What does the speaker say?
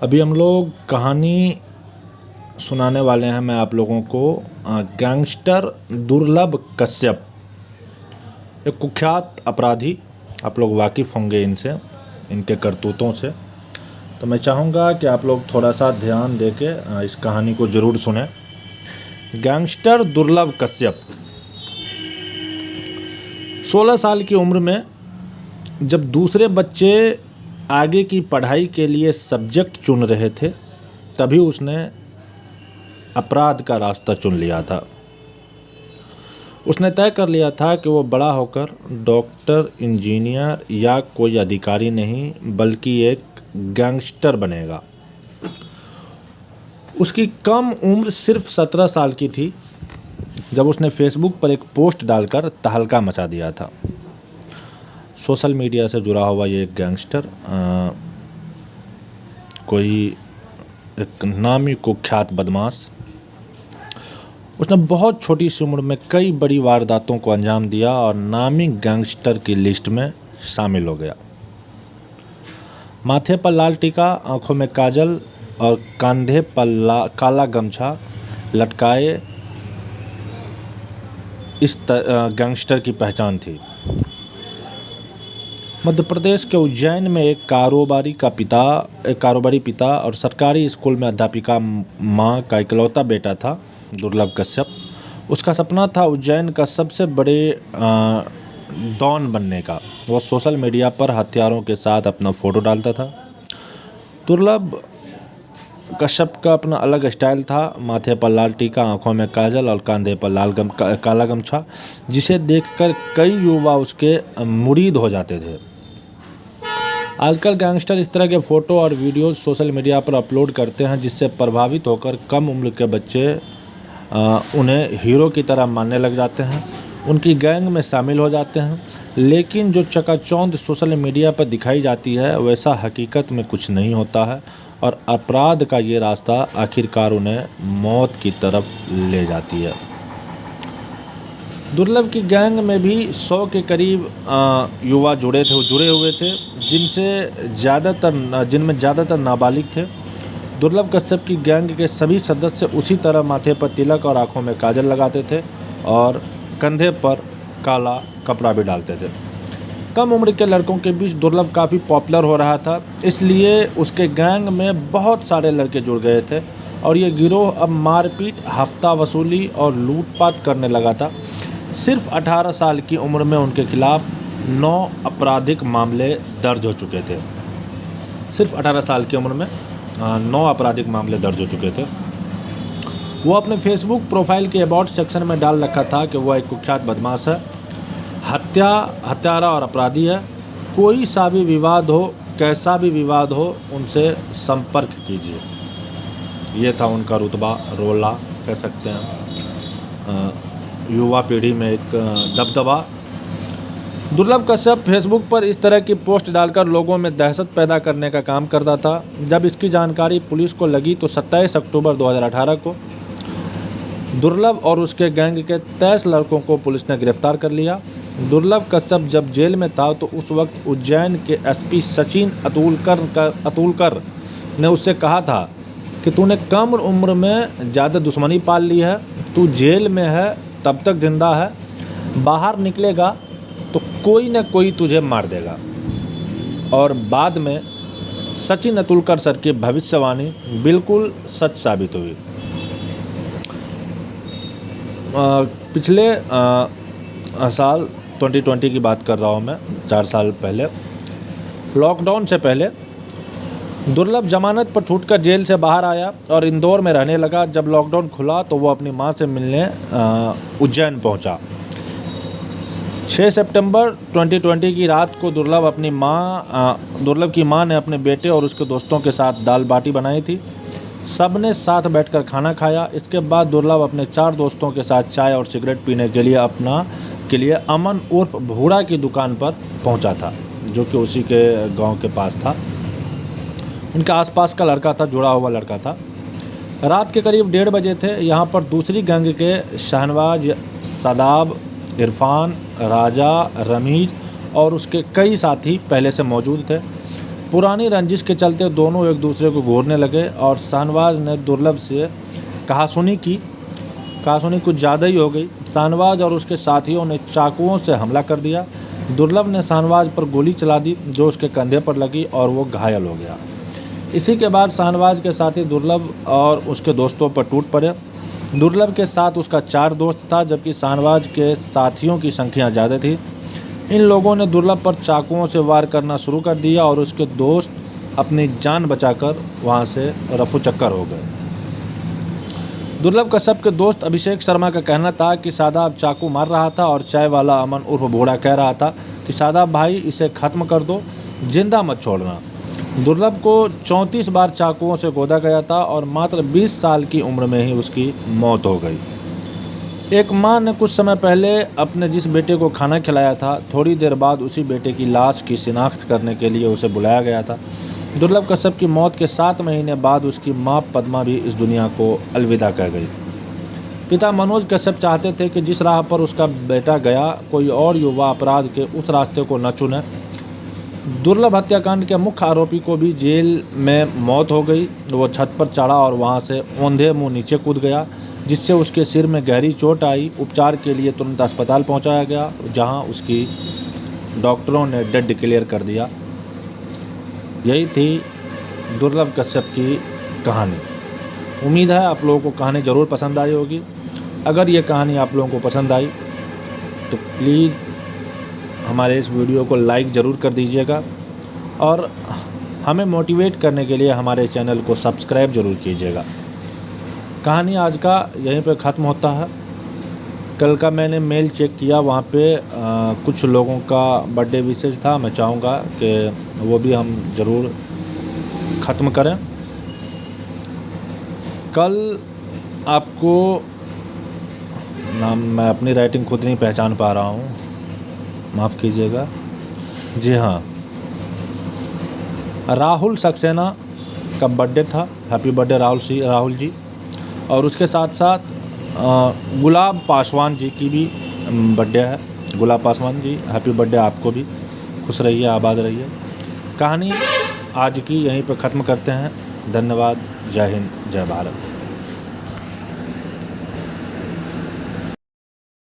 अभी हम लोग कहानी सुनाने वाले हैं मैं आप लोगों को गैंगस्टर दुर्लभ कश्यप, एक कुख्यात अपराधी। आप लोग वाकिफ़ होंगे इनसे, इनके करतूतों से। तो मैं चाहूँगा कि आप लोग थोड़ा सा ध्यान देके इस कहानी को ज़रूर सुने। गैंगस्टर दुर्लभ कश्यप 16 साल की उम्र में जब दूसरे बच्चे आगे की पढ़ाई के लिए सब्जेक्ट चुन रहे थे, तभी उसने अपराध का रास्ता चुन लिया था। उसने तय कर लिया था कि वो बड़ा होकर डॉक्टर, इंजीनियर या कोई अधिकारी नहीं बल्कि एक गैंगस्टर बनेगा। उसकी कम उम्र सिर्फ 17 साल की थी जब उसने फेसबुक पर एक पोस्ट डालकर तहलका मचा दिया था। सोशल मीडिया से जुड़ा हुआ ये एक गैंगस्टर कोई एक नामी कुख्यात बदमाश, उसने बहुत छोटी सी उम्र में कई बड़ी वारदातों को अंजाम दिया और नामी गैंगस्टर की लिस्ट में शामिल हो गया। माथे पर लाल टीका, आंखों में काजल और कंधे पर काला गमछा लटकाए इस गैंगस्टर की पहचान थी। मध्य प्रदेश के उज्जैन में एक कारोबारी पिता और सरकारी स्कूल में अध्यापिका मां का इकलौता बेटा था दुर्लभ कश्यप। उसका सपना था उज्जैन का सबसे बड़े डॉन बनने का। वो सोशल मीडिया पर हथियारों के साथ अपना फ़ोटो डालता था। दुर्लभ कश्यप का अपना अलग स्टाइल था। माथे पर लाल टीका, आंखों में काजल और कंधे पर काला गमछा, जिसे देखकर कई युवा उसके मुरीद हो जाते थे। आजकल गैंगस्टर इस तरह के फ़ोटो और वीडियोस सोशल मीडिया पर अपलोड करते हैं, जिससे प्रभावित होकर कम उम्र के बच्चे उन्हें हीरो की तरह मानने लग जाते हैं, उनकी गैंग में शामिल हो जाते हैं। लेकिन जो चकाचौंध सोशल मीडिया पर दिखाई जाती है वैसा हकीकत में कुछ नहीं होता है और अपराध का ये रास्ता आखिरकार उन्हें मौत की तरफ ले जाती है। दुर्लभ की गैंग में भी 100 के करीब युवा जुड़े हुए थे, जिनमें ज़्यादातर नाबालिग थे। दुर्लभ कश्यप की गैंग के सभी सदस्य उसी तरह माथे पर तिलक और आंखों में काजल लगाते थे और कंधे पर काला कपड़ा भी डालते थे। कम उम्र के लड़कों के बीच दुर्लभ काफ़ी पॉपुलर हो रहा था, इसलिए उसके गैंग में बहुत सारे लड़के जुड़ गए थे और ये गिरोह अब मारपीट, हफ्ता वसूली और लूटपाट करने लगा था। सिर्फ 18 साल की उम्र में उनके खिलाफ 9 आपराधिक मामले दर्ज हो चुके थे। सिर्फ 18 साल की उम्र में 9 आपराधिक मामले दर्ज हो चुके थे। वो अपने फेसबुक प्रोफाइल के अबाउट सेक्शन में डाल रखा था कि वह एक कुख्यात बदमाश है, हत्यारा और अपराधी है। कोई सा भी विवाद हो, कैसा भी विवाद हो, उनसे संपर्क कीजिए। ये था उनका रुतबा, रोला कह सकते हैं, युवा पीढ़ी में एक दबदबा। दुर्लभ कश्यप फेसबुक पर इस तरह की पोस्ट डालकर लोगों में दहशत पैदा करने का काम करता था। जब इसकी जानकारी पुलिस को लगी तो 27 अक्टूबर 2018 को दुर्लभ और उसके गैंग के 23 लड़कों को पुलिस ने गिरफ्तार कर लिया। दुर्लभ कश्यप जब जेल में था तो उस वक्त उज्जैन के एसपी सचिन अतुलकर ने उससे कहा था कि तूने कम उम्र में ज़्यादा दुश्मनी पाल ली है, तू जेल में है तब तक जिंदा है, बाहर निकलेगा तो कोई न कोई तुझे मार देगा। और बाद में सचिन अतुलकर सर की भविष्यवाणी बिल्कुल सच साबित हुई। पिछले साल 2020 की बात कर रहा हूँ मैं, 4 साल पहले, लॉकडाउन से पहले दुर्लभ जमानत पर छूटकर जेल से बाहर आया और इंदौर में रहने लगा। जब लॉकडाउन खुला तो वो अपनी मां से मिलने उज्जैन पहुंचा। 6 सितंबर 2020 की रात को दुर्लभ की मां ने अपने बेटे और उसके दोस्तों के साथ दाल बाटी बनाई थी। सब ने साथ बैठकर खाना खाया। इसके बाद दुर्लभ अपने 4 दोस्तों के साथ चाय और सिगरेट पीने के लिए अमन उर्फ भूड़ा की दुकान पर पहुंचा था, जो कि उसी के गांव के पास था। उनके आसपास का लड़का था, जुड़ा हुआ लड़का था। रात के करीब 1:30 बजे थे। यहाँ पर दूसरी गैंग के शहनवाज, सदाब, इरफान, राजा, रमीज और उसके कई साथी पहले से मौजूद थे। पुरानी रंजिश के चलते दोनों एक दूसरे को घूरने लगे और शाहनवाज ने दुर्लभ से कहासुनी कुछ ज़्यादा ही हो गई। शाहनवाज और उसके साथियों ने चाकुओं से हमला कर दिया। दुर्लभ ने शाहनवाज पर गोली चला दी जो उसके कंधे पर लगी और वो घायल हो गया। इसी के बाद शाहनवाज के साथी दुर्लभ और उसके दोस्तों पर टूट पड़े। दुर्लभ के साथ उसका 4 दोस्त था, जबकि शाहनवाज के साथियों की संख्या ज़्यादा थी। इन लोगों ने दुर्लभ पर चाकुओं से वार करना शुरू कर दिया और उसके दोस्त अपनी जान बचाकर वहां से रफू चक्कर हो गए। दुर्लभ कश्यप के दोस्त अभिषेक शर्मा का कहना था कि शादाब चाकू मार रहा था और चाय वाला अमन उर्फ बूढ़ा कह रहा था कि शादाब भाई इसे ख़त्म कर दो, जिंदा मत छोड़ना। दुर्लभ को 34 बार चाकुओं से गोदा गया था और मात्र 20 साल की उम्र में ही उसकी मौत हो गई। एक माँ ने कुछ समय पहले अपने जिस बेटे को खाना खिलाया था, थोड़ी देर बाद उसी बेटे की लाश की शिनाख्त करने के लिए उसे बुलाया गया था। दुर्लभ कश्यप की मौत के 7 महीने बाद उसकी माँ पद्मा भी इस दुनिया को अलविदा कह गई। पिता मनोज कश्यप चाहते थे कि जिस राह पर उसका बेटा गया कोई और युवा अपराध के उस रास्ते को न चुने। दुर्लभ हत्याकांड के मुख्य आरोपी को भी जेल में मौत हो गई। वो छत पर चढ़ा और वहाँ से औंधे मुँह नीचे कूद गया, जिससे उसके सिर में गहरी चोट आई। उपचार के लिए तुरंत अस्पताल पहुँचाया गया, जहाँ उसकी डॉक्टरों ने डेड डिक्लेयर कर दिया। यही थी दुर्लभ कश्यप की कहानी। उम्मीद है आप लोगों को कहानी ज़रूर पसंद आई होगी। अगर ये कहानी आप लोगों को पसंद आई तो प्लीज़ हमारे इस वीडियो को लाइक ज़रूर कर दीजिएगा और हमें मोटिवेट करने के लिए हमारे चैनल को सब्सक्राइब ज़रूर कीजिएगा। कहानी आज का यहीं पे ख़त्म होता है। कल का मैंने मेल चेक किया, वहाँ पे कुछ लोगों का बर्थडे विशेष था। मैं चाहूँगा कि वो भी हम ज़रूर ख़त्म करें। कल आपको नाम मैं अपनी राइटिंग खुद नहीं पहचान पा रहा हूँ, माफ़ कीजिएगा। जी हाँ, राहुल सक्सेना का बर्थडे था। Happy birthday Rahul ji. और उसके साथ साथ गुलाब पासवान जी की भी बर्थडे है। गुलाब पासवान जी, हैप्पी बर्थडे आपको भी। खुश रहिए, आबाद रहिए। कहानी आज की यहीं पर ख़त्म करते हैं। धन्यवाद। जय हिंद, जय भारत।